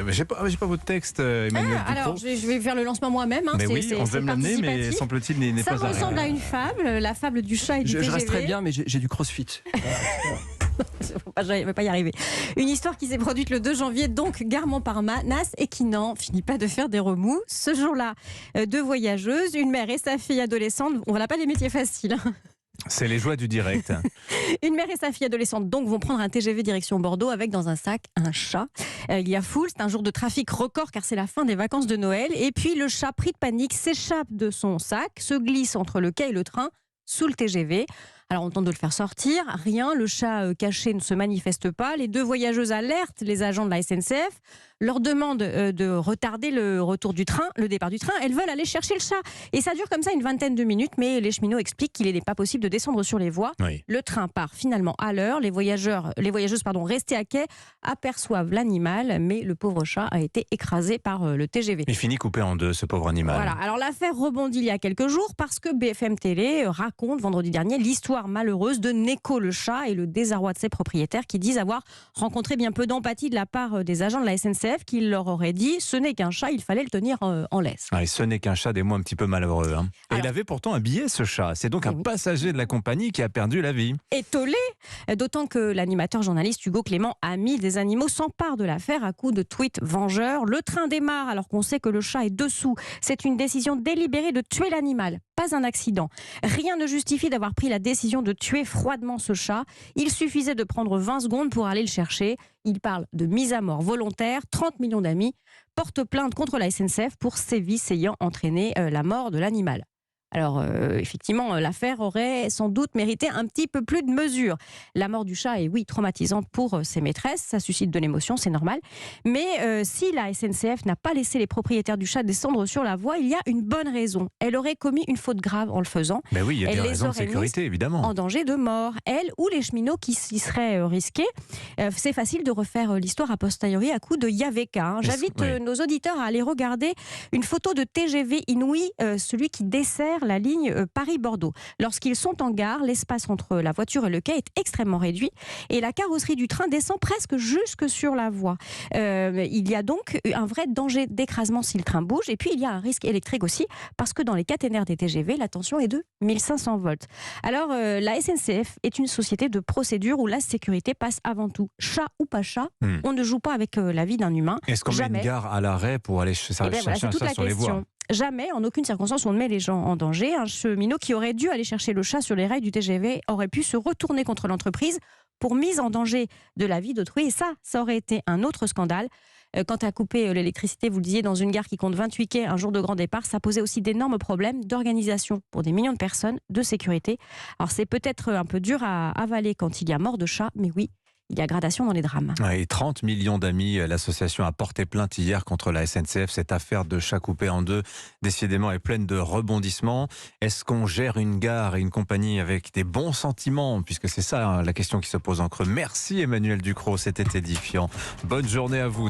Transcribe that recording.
J'ai pas votre texte, Emmanuel Ducrot. Alors, je vais faire le lancement moi-même. Mais oui, on veut me l'amener, mais semble-t-il n'est Ça pas arrivé. ressemble à une fable, la fable du chat et du TGV. Je reste très bien, mais j'ai du crossfit. Je ne vais pas y arriver. Une histoire qui s'est produite le 2 janvier, donc gare Montparnasse et qui n'en finit pas de faire des remous. Ce jour-là, deux voyageuses, une mère et sa fille adolescente, on n'a pas les métiers faciles. C'est les joies du direct. Une mère et sa fille adolescente donc vont prendre un TGV direction Bordeaux avec dans un sac un chat. Il y a foule, c'est un jour de trafic record car c'est la fin des vacances de Noël. Et puis le chat, pris de panique, s'échappe de son sac, se glisse entre le quai et le train sous le TGV. Alors on tente de le faire sortir, rien, le chat caché ne se manifeste pas. Les deux voyageuses alertent les agents de la SNCF, leur demandent de retarder le retour du train, le départ du train. Elles veulent aller chercher le chat. Et ça dure comme ça une vingtaine de minutes, mais les cheminots expliquent qu'il n'est pas possible de descendre sur les voies. Oui. Le train part finalement à l'heure. Les voyageuses restées à quai aperçoivent l'animal, mais le pauvre chat a été écrasé par le TGV. Il finit coupé en deux, ce pauvre animal. Voilà. Alors l'affaire rebondit il y a quelques jours parce que BFM Télé raconte vendredi dernier l'histoire malheureuse de Neko le chat et le désarroi de ses propriétaires qui disent avoir rencontré bien peu d'empathie de la part des agents de la SNCF qui leur auraient dit ce n'est qu'un chat, il fallait le tenir en laisse. Ah, et ce n'est qu'un chat, des mots un petit peu malheureux. Hein. Et Alors, il avait pourtant un billet, ce chat. C'est donc un passager de la compagnie qui a perdu la vie. Et tollé, d'autant que l'animateur journaliste Hugo Clément, ami des animaux, s'empare de l'affaire à coups de tweets vengeurs. Le train démarre alors qu'on sait que le chat est dessous. C'est une décision délibérée de tuer l'animal, pas un accident. Rien ne justifie d'avoir pris la décision de tuer froidement ce chat. Il suffisait de prendre 20 secondes pour aller le chercher. Il parle de mise à mort volontaire. 30 millions d'amis portent plainte contre la SNCF pour sévices ayant entraîné la mort de l'animal. Alors, effectivement, l'affaire aurait sans doute mérité un petit peu plus de mesure. La mort du chat est, oui, traumatisante pour ses maîtresses. Ça suscite de l'émotion, c'est normal. Mais si la SNCF n'a pas laissé les propriétaires du chat descendre sur la voie, il y a une bonne raison. Elle aurait commis une faute grave en le faisant. Ben oui, il y a Elle des les raisons de aurait sécurité, évidemment. en danger de mort. Elle ou les cheminots qui s'y seraient risqués. C'est facile de refaire l'histoire a posteriori à coup de Yaveka. Hein. J'invite nos auditeurs à aller regarder une photo de TGV Inouï, celui qui dessert la ligne Paris-Bordeaux. Lorsqu'ils sont en gare, l'espace entre la voiture et le quai est extrêmement réduit et la carrosserie du train descend presque jusque sur la voie. Il y a donc un vrai danger d'écrasement si le train bouge et puis il y a un risque électrique aussi parce que dans les caténaires des TGV, la tension est de 1500 volts. Alors la SNCF est une société de procédure où la sécurité passe avant tout. Chat ou pas chat, on ne joue pas avec la vie d'un humain. Est-ce qu'on met une gare à l'arrêt pour aller chercher un chat sur les voies ? Jamais, en aucune circonstance, on ne met les gens en danger. Un cheminot qui aurait dû aller chercher le chat sur les rails du TGV aurait pu se retourner contre l'entreprise pour mise en danger de la vie d'autrui. Et ça aurait été un autre scandale. Quant à couper l'électricité, vous le disiez, dans une gare qui compte 28 quais un jour de grand départ, ça posait aussi d'énormes problèmes d'organisation pour des millions de personnes, de sécurité. Alors c'est peut-être un peu dur à avaler quand il y a mort de chat, mais oui, il y a gradation dans les drames. Et 30 millions d'amis, l'association a porté plainte hier contre la SNCF. Cette affaire de chat coupé en deux, décidément, est pleine de rebondissements. Est-ce qu'on gère une gare et une compagnie avec des bons sentiments ? Puisque c'est ça la question qui se pose en creux. Merci Emmanuel Ducrot, c'était édifiant. Bonne journée à vous.